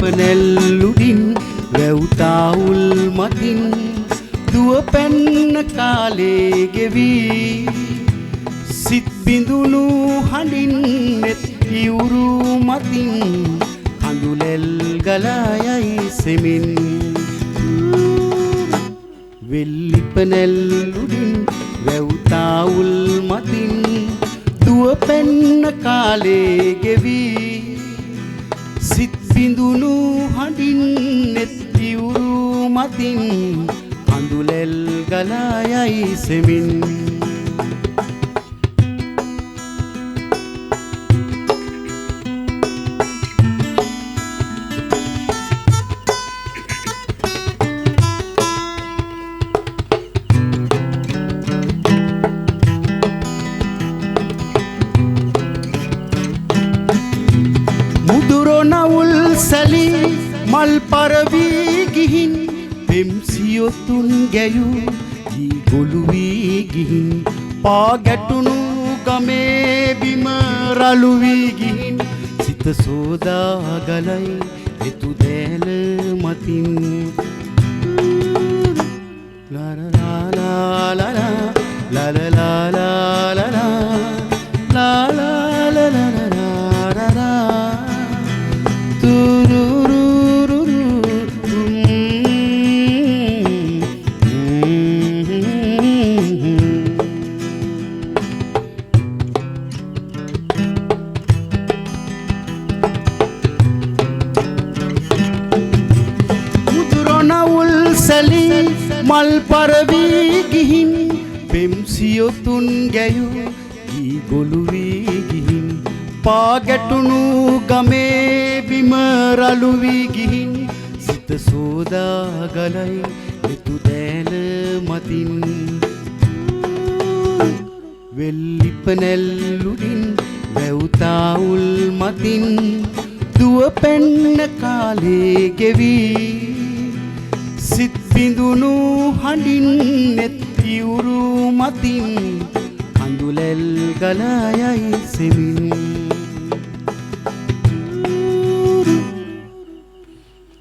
වෙල්ලිපනැල්ලුඩින් වැව්තාවුල් මතින් දුව පැන්න කාලේ ගෙවී සිත් බිඳුණු හඬින් නෙත් ඉවුරු මතින් කඳුලැල් ගලායයි සෙමින් වෙල්ලිපනැල්ලුඩින් වැව්තාවුල් මතින් දුව පැන්න කාලේ ගෙවී සිත් බිඳුණු හඬින් නෙත් ඉවුරු මතින් කඳුලැල් ගලායයි සෙමින් මුදුරොනවුල් සැලි මල් පරවී ගිහින් පෙම්සියොතුන් ගැයූ දී ගොළු වී ගිහින් පා ගැටුණු ගමේ බිම රළු වී ගිහින් සිත සෝදා ගලයි එතු දෑල මතින් සැලි මල් පරවී ගිහින් පෙම්සියොතුන් ගැයූ දී ගොළු වී ගිහින් පා ගැටුණු ගමේ බිම රළු වී ගිහින් සිත සෝදා ගලයි එතු දෑල මතින් වෙල්ලිපනැල්ලුඩින් වැව්තාවුල් මතින් දුව පැන්න කාලේ ගෙවී සිත් බිඳුණු හඬින් නෙත් ඉවුරු මතින් කඳුලැල් ගලායයි සෙමින්